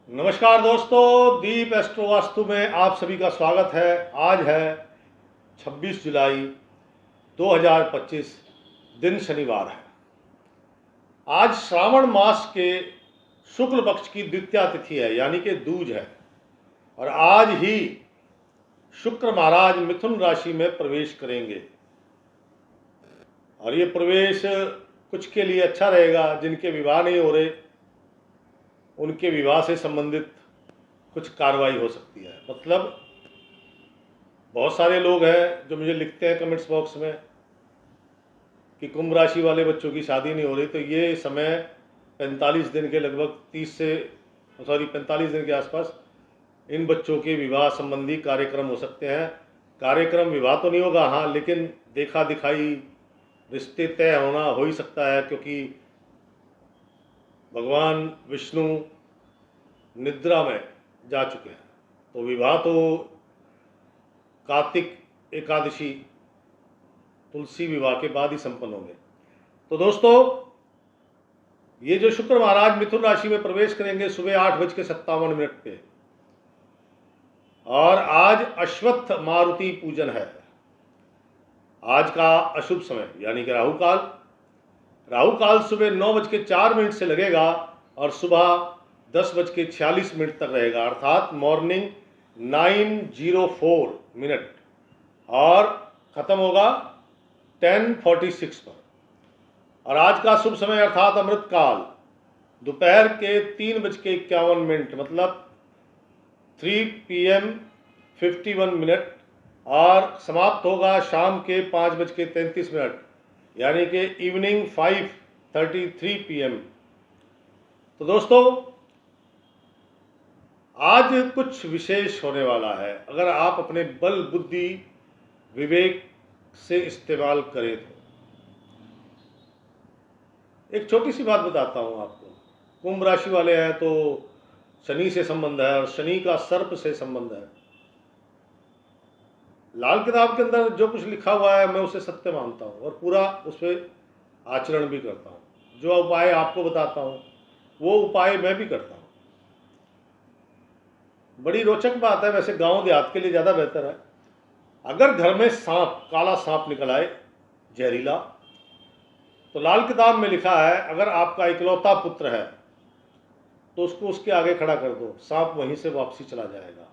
नमस्कार दोस्तों, दीप एस्ट्रो वास्तु में आप सभी का स्वागत है। आज है 26 जुलाई 2025, दिन शनिवार है। आज श्रावण मास के शुक्ल पक्ष की द्वितीया तिथि है, यानी कि दूज है। और आज ही शुक्र महाराज मिथुन राशि में प्रवेश करेंगे। और ये प्रवेश कुछ के लिए अच्छा रहेगा। जिनके विवाह नहीं हो रहे उनके विवाह से संबंधित कुछ कार्रवाई हो सकती है। मतलब बहुत सारे लोग हैं जो मुझे लिखते हैं कमेंट्स बॉक्स में कि कुंभ राशि वाले बच्चों की शादी नहीं हो रही, तो ये समय 45 दिन के लगभग 45 दिन के आसपास इन बच्चों के विवाह संबंधी कार्यक्रम हो सकते हैं। कार्यक्रम विवाह तो नहीं होगा, हाँ, लेकिन देखा दिखाई रिश्ते तय होना हो ही सकता है, क्योंकि भगवान विष्णु निद्रा में जा चुके हैं। तो विवाह तो कार्तिक एकादशी तुलसी विवाह के बाद ही संपन्न होंगे। तो दोस्तों, ये जो शुक्र महाराज मिथुन राशि में प्रवेश करेंगे सुबह 8:57 पे, और आज अश्वत्थ मारुति पूजन है। आज का अशुभ समय यानी कि राहु काल सुबह 9:04 से लगेगा और सुबह 10:46 तक रहेगा, अर्थात मॉर्निंग 9:04 और ख़त्म होगा 10:46 पर। और आज का शुभ समय अर्थात अमृत काल दोपहर के 3:51, मतलब 3 PM 51 और समाप्त होगा शाम के 5:33, यानी कि इवनिंग 5:33 PM। तो दोस्तों, आज कुछ विशेष होने वाला है। अगर आप अपने बल बुद्धि विवेक से इस्तेमाल करें तो। एक छोटी सी बात बताता हूँ आपको। कुंभ राशि वाले हैं तो शनि से संबंध है, और शनि का सर्प से संबंध है। लाल किताब के अंदर जो कुछ लिखा हुआ है मैं उसे सत्य मानता हूँ और पूरा उस पर आचरण भी करता हूँ। जो उपाय आपको बताता हूँ वो उपाय मैं भी करता हूँ। बड़ी रोचक बात है, वैसे गांव देहात के लिए ज़्यादा बेहतर है। अगर घर में सांप, काला सांप निकल आए जहरीला, तो लाल किताब में लिखा है अगर आपका इकलौता पुत्र है तो उसको उसके आगे खड़ा कर दो, सांप वहीं से वापसी चला जाएगा।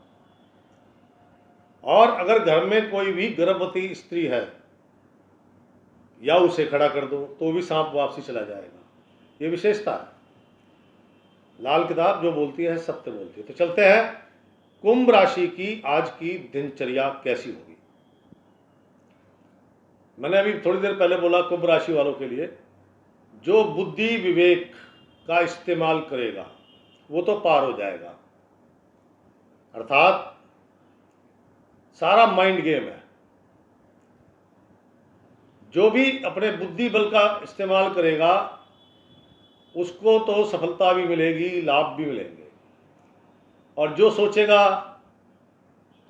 और अगर घर में कोई भी गर्भवती स्त्री है या उसे खड़ा कर दो तो भी सांप वापसी चला जाएगा। ये विशेषता है। लाल किताब जो बोलती है सत्य बोलती है। तो चलते हैं कुंभ राशि की आज की दिनचर्या कैसी होगी। मैंने अभी थोड़ी देर पहले बोला कुंभ राशि वालों के लिए जो बुद्धि विवेक का इस्तेमाल करेगा वो तो पार हो जाएगा, अर्थात सारा माइंड गेम है। जो भी अपने बुद्धि बल का इस्तेमाल करेगा उसको तो सफलता भी मिलेगी, लाभ भी मिलेंगे। और जो सोचेगा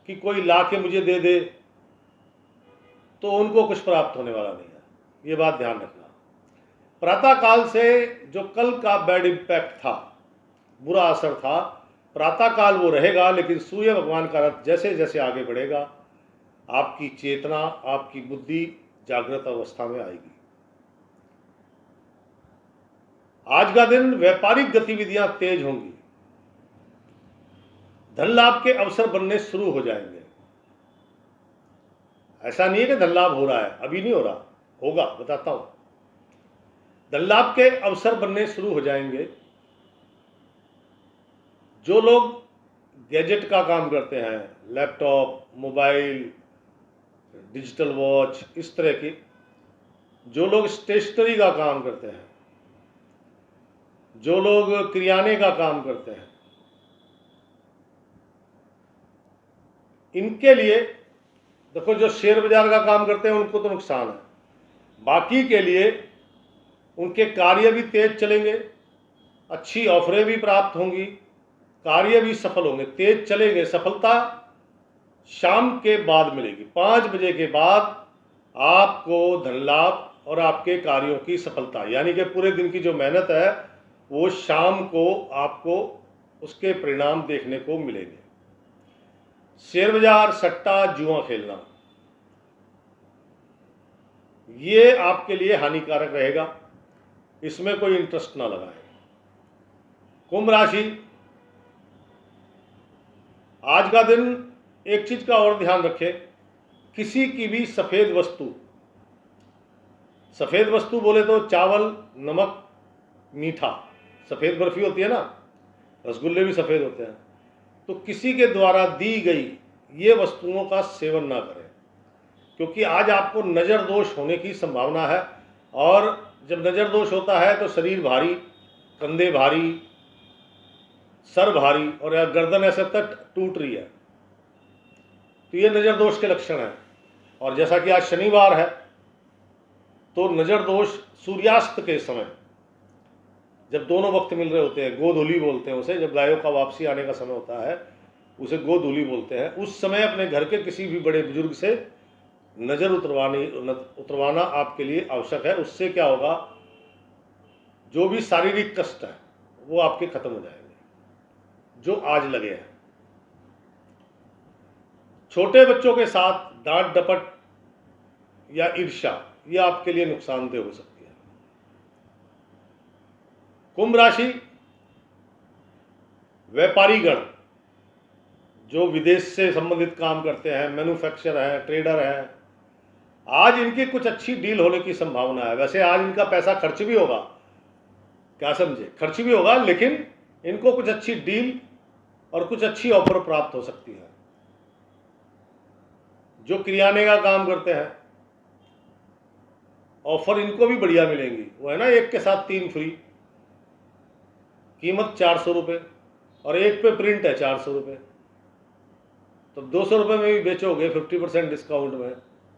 कि कोई ला के मुझे दे दे तो उनको कुछ प्राप्त होने वाला नहीं है। ये बात ध्यान रखना। प्रातः काल से जो कल का बैड इम्पैक्ट था, बुरा असर था, प्रातः काल वो रहेगा, लेकिन सूर्य भगवान का रथ जैसे जैसे आगे बढ़ेगा आपकी चेतना, आपकी बुद्धि जागृत अवस्था में आएगी। आज का दिन व्यापारिक गतिविधियां तेज होंगी। धन लाभ के अवसर बनने शुरू हो जाएंगे। ऐसा नहीं है कि धन लाभ हो रहा है, अभी नहीं हो रहा, होगा, बताता हूं। धन लाभ के अवसर बनने शुरू हो जाएंगे। जो लोग गैजेट का काम करते हैं, लैपटॉप, मोबाइल, डिजिटल वॉच, इस तरह की, जो लोग स्टेशनरी का काम करते हैं, जो लोग किराने का काम करते हैं, इनके लिए देखो, जो शेयर बाजार का काम करते हैं उनको तो नुकसान है। बाकी के लिए उनके कार्य भी तेज चलेंगे, अच्छी ऑफरें भी प्राप्त होंगी, कार्य भी सफल होंगे, तेज चलेंगे। सफलता शाम के बाद मिलेगी। 5 बजे के बाद आपको धन लाभ और आपके कार्यों की सफलता, यानी कि पूरे दिन की जो मेहनत है वो शाम को आपको उसके परिणाम देखने को मिलेंगे। शेयर बाजार, सट्टा, जुआ खेलना, ये आपके लिए हानिकारक रहेगा, इसमें कोई इंटरेस्ट ना लगाएं। कुंभ राशि, आज का दिन एक चीज का और ध्यान रखें, किसी की भी सफेद वस्तु बोले तो चावल, नमक, मीठा, सफेद बर्फी होती है ना, रसगुल्ले भी सफेद होते हैं, तो किसी के द्वारा दी गई ये वस्तुओं का सेवन ना करें, क्योंकि आज आपको नज़र दोष होने की संभावना है। और जब नज़र दोष होता है तो शरीर भारी, कंधे भारी, सर भारी, और यार गर्दन ऐसे तक टूट रही है, तो ये नज़र दोष के लक्षण हैं। और जैसा कि आज शनिवार है, तो नज़र दोष सूर्यास्त के समय, जब दोनों वक्त मिल रहे होते हैं, गोधूली बोलते हैं उसे, जब गायों का वापसी आने का समय होता है उसे गोधूली बोलते हैं, उस समय अपने घर के किसी भी बड़े बुजुर्ग से नज़र उतरवाना आपके लिए आवश्यक है। उससे क्या होगा, जो भी शारीरिक कष्ट है वो आपके खत्म हो जाएंगे जो आज लगे हैं। छोटे बच्चों के साथ डांट डपट या ईर्ष्या, ये आपके लिए नुकसानदेह हो सकती है। कुंभ राशि, व्यापारी गण जो विदेश से संबंधित काम करते हैं, मैन्युफैक्चरर हैं, ट्रेडर हैं, आज इनकी कुछ अच्छी डील होने की संभावना है। वैसे आज इनका पैसा खर्च भी होगा, क्या समझे, खर्च भी होगा, लेकिन इनको कुछ अच्छी डील और कुछ अच्छी ऑफर प्राप्त हो सकती है। जो किराने का काम करते हैं, ऑफर इनको भी बढ़िया मिलेंगी। वो है ना, एक के साथ 3 फ्री, कीमत 400 रुपये, और एक पे प्रिंट है 400 रुपये, तो 200 रुपये में भी बेचोगे 50% डिस्काउंट में,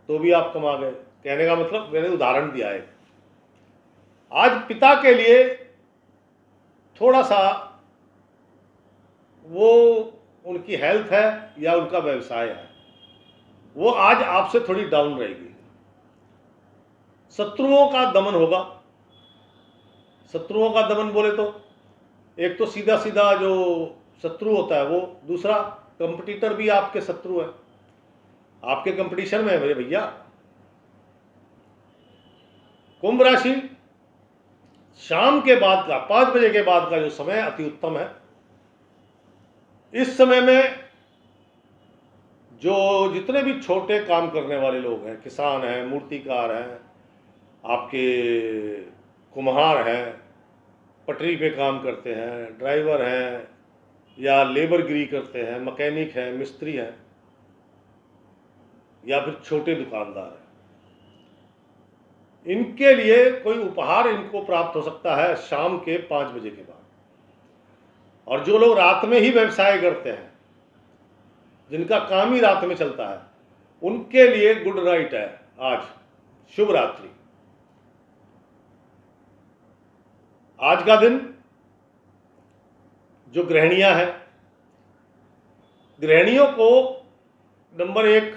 तो भी आप कमा गए। कहने का मतलब, मैंने उदाहरण दिया है। आज पिता के लिए थोड़ा सा, वो उनकी हेल्थ है या उनका व्यवसाय है, वो आज आपसे थोड़ी डाउन रहेगी। शत्रुओं का दमन होगा। शत्रुओं का दमन बोले तो एक तो सीधा सीधा जो शत्रु होता है वो, दूसरा कंपटीटर भी आपके शत्रु है, आपके कंपटीशन में है मेरे भैया। कुंभ राशि, शाम के बाद का 5 बजे के बाद का जो समय अति उत्तम है। इस समय में जो जितने भी छोटे काम करने वाले लोग हैं, किसान हैं, मूर्तिकार हैं, आपके कुम्हार हैं, पटरी पे काम करते हैं, ड्राइवर हैं, या लेबरगिरी करते हैं, मैकेनिक हैं, मिस्त्री हैं, या फिर छोटे दुकानदार हैं, इनके लिए कोई उपहार इनको प्राप्त हो सकता है शाम के 5 बजे के बाद। और जो लोग रात में ही व्यवसाय करते हैं, जिनका काम ही रात में चलता है, उनके लिए गुड नाइट है आज, शुभ रात्रि। आज का दिन जो गृहिणियां हैं, गृहिणियों को नंबर 1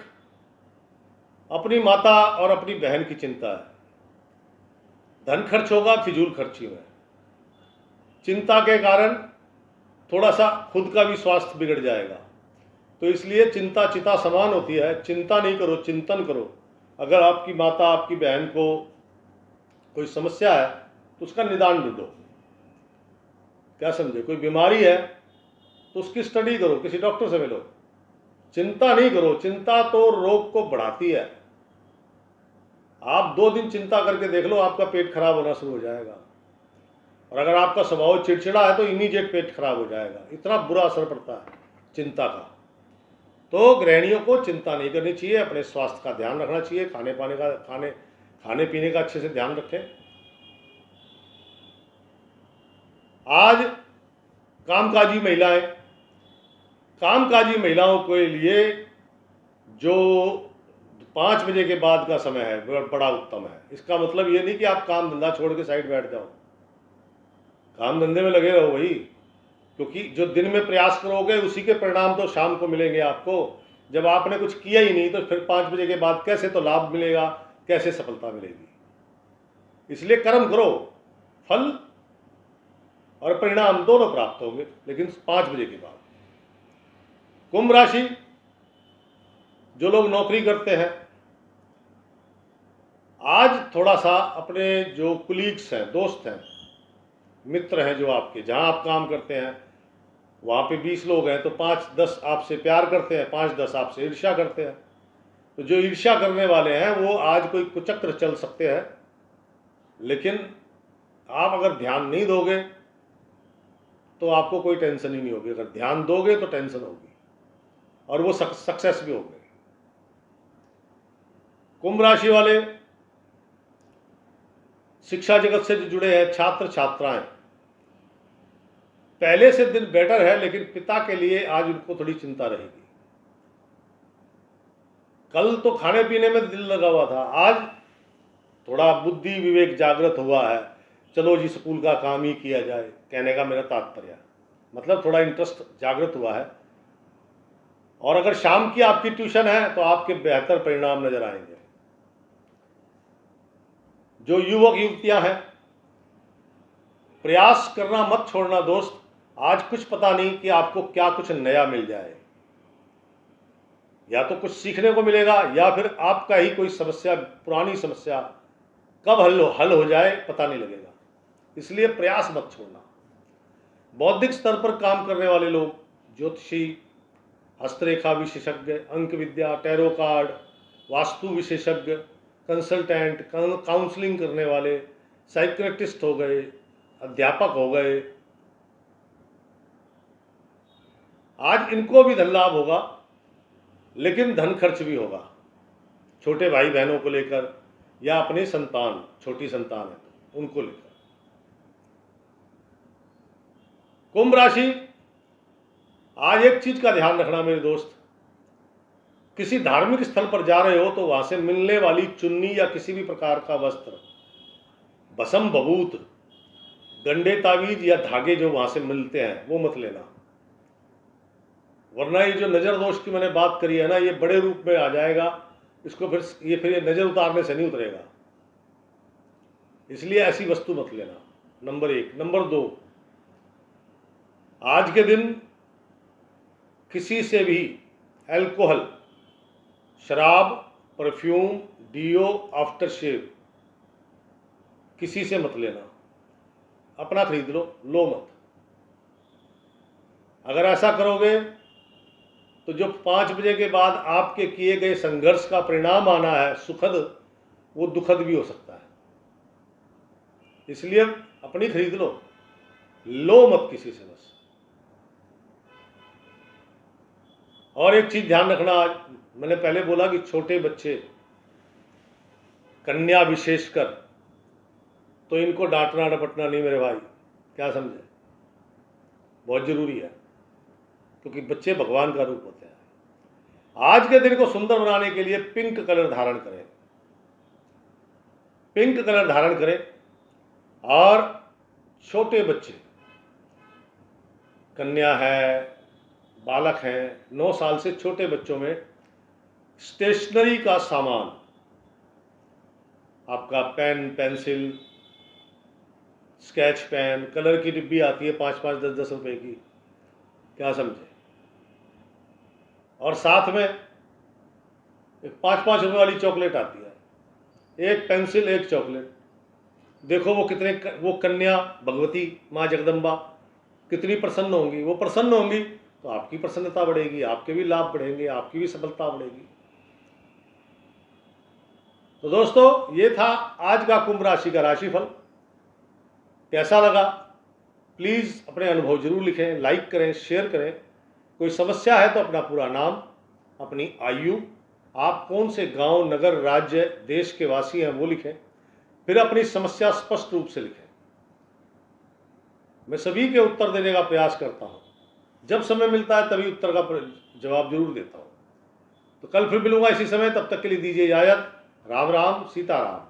अपनी माता और अपनी बहन की चिंता है। धन खर्च होगा फिजूल खर्ची में, चिंता के कारण थोड़ा सा खुद का भी स्वास्थ्य बिगड़ जाएगा। तो इसलिए चिंता चिता समान होती है, चिंता नहीं करो, चिंतन करो। अगर आपकी माता, आपकी बहन को कोई समस्या है तो उसका निदान ढूंढो, क्या समझे, कोई बीमारी है तो उसकी स्टडी करो, किसी डॉक्टर से मिलो। चिंता नहीं करो, चिंता तो रोग को बढ़ाती है। आप 2 दिन चिंता करके देख लो, आपका पेट खराब होना शुरू हो जाएगा। और अगर आपका स्वभाव चिड़चिड़ा है तो इमीडिएट पेट खराब हो जाएगा, इतना बुरा असर पड़ता है चिंता का। तो गृहिणियों को चिंता नहीं करनी चाहिए, अपने स्वास्थ्य का ध्यान रखना चाहिए, खाने पीने का अच्छे से ध्यान रखें। आज कामकाजी महिलाओं के लिए जो 5 बजे के बाद का समय है बड़ा उत्तम है। इसका मतलब ये नहीं कि आप काम धंधा छोड़ के साइड बैठ जाओ, काम धंधे में लगे रहो भाई, क्योंकि जो दिन में प्रयास करोगे उसी के परिणाम तो शाम को मिलेंगे आपको। जब आपने कुछ किया ही नहीं तो फिर 5 बजे के बाद कैसे तो लाभ मिलेगा, कैसे सफलता मिलेगी। इसलिए कर्म करो, फल और परिणाम दोनों प्राप्त होंगे, लेकिन 5 बजे के बाद। कुंभ राशि, जो लोग नौकरी करते हैं, आज थोड़ा सा अपने जो कुलीग्स हैं, दोस्त हैं, मित्र हैं, जो आपके जहां आप काम करते हैं वहां पे 20 लोग हैं, तो 5-10 आपसे प्यार करते हैं, 5-10 आपसे ईर्ष्या करते हैं। तो जो ईर्ष्या करने वाले हैं वो आज कोई कुचक्र चल सकते हैं, लेकिन आप अगर ध्यान नहीं दोगे तो आपको कोई टेंशन ही नहीं होगी। अगर ध्यान दोगे तो टेंशन होगी, और वो सक्सेस भी होंगे। कुंभ राशि वाले, शिक्षा जगत से जो जुड़े हैं छात्र छात्राएं, पहले से दिन बेटर है, लेकिन पिता के लिए आज उनको थोड़ी चिंता रहेगी। कल तो खाने पीने में दिल लगा हुआ था, आज थोड़ा बुद्धि विवेक जागृत हुआ है। चलो जी, स्कूल का काम ही किया जाए, कहने का मेरा तात्पर्य, मतलब थोड़ा इंटरेस्ट जागृत हुआ है। और अगर शाम की आपकी ट्यूशन है तो आपके बेहतर परिणाम नजर आएंगे। जो युवक युवतियां हैं, प्रयास करना मत छोड़ना दोस्त। आज कुछ पता नहीं कि आपको क्या कुछ नया मिल जाए, या तो कुछ सीखने को मिलेगा, या फिर आपका ही कोई समस्या, पुरानी समस्या कब हल हो जाए पता नहीं लगेगा। इसलिए प्रयास मत छोड़ना। बौद्धिक स्तर पर काम करने वाले लोग, ज्योतिषी, हस्तरेखा विशेषज्ञ, अंक विद्या, टैरो कार्ड, वास्तु विशेषज्ञ, कंसल्टेंट, काउंसलिंग करने वाले, साइकियाट्रिस्ट हो गए, अध्यापक हो गए, आज इनको भी धन लाभ होगा, लेकिन धन खर्च भी होगा। छोटे भाई बहनों को लेकर, या अपने संतान, छोटी संतान है तो उनको लेकर। कुंभ राशि, आज एक चीज का ध्यान रखना मेरे दोस्त, किसी धार्मिक स्थल पर जा रहे हो तो वहां से मिलने वाली चुन्नी या किसी भी प्रकार का वस्त्र, भस्म भभूत, गंडे तावीज या धागे जो वहां से मिलते हैं वो मत लेना, वरना ये जो नजर दोष की मैंने बात करी है ना, ये बड़े रूप में आ जाएगा। इसको फिर ये नजर उतारने से नहीं उतरेगा, इसलिए ऐसी वस्तु मत लेना, नंबर 1। नंबर 2, आज के दिन किसी से भी अल्कोहल, शराब, परफ्यूम, डियो, आफ्टर शेव किसी से मत लेना, अपना खरीद लो मत। अगर ऐसा करोगे तो जो 5 बजे के बाद आपके किए गए संघर्ष का परिणाम आना है सुखद, वो दुखद भी हो सकता है। इसलिए अपनी खरीद लो मत किसी से बस। और एक चीज ध्यान रखना, आज मैंने पहले बोला कि छोटे बच्चे, कन्या विशेषकर, तो इनको डांटना डपटना नहीं मेरे भाई, क्या समझे, बहुत जरूरी है, क्योंकि बच्चे भगवान का रूप होते हैं। आज के दिन को सुंदर बनाने के लिए पिंक कलर धारण करें, पिंक कलर धारण करें। और छोटे बच्चे, कन्या है, बालक हैं, 9 साल से छोटे बच्चों में स्टेशनरी का सामान, आपका pen, pencil, sketch pen, colour की डिब्बी आती है 5-5, 10-10 रुपए की, क्या समझे, और साथ में एक 5-5 रुपए वाली चॉकलेट आती है, एक पेंसिल, एक चॉकलेट। देखो वो कन्या भगवती माँ जगदम्बा कितनी प्रसन्न होंगी। वो प्रसन्न होंगी तो आपकी प्रसन्नता बढ़ेगी, आपके भी लाभ बढ़ेंगे, आपकी भी सफलता बढ़ेगी। तो दोस्तों, ये था आज का कुंभ राशि का राशिफल। कैसा लगा प्लीज़ अपने अनुभव जरूर लिखें, लाइक करें, शेयर करें। कोई समस्या है तो अपना पूरा नाम, अपनी आयु, आप कौन से गांव, नगर, राज्य, देश के वासी हैं वो लिखें, फिर अपनी समस्या स्पष्ट रूप से लिखें। मैं सभी के उत्तर देने का प्रयास करता हूं, जब समय मिलता है तभी उत्तर का जवाब जरूर देता हूं। तो कल फिर मिलूंगा इसी समय, तब तक के लिए दीजिए इजाजत। राम राम, सीताराम।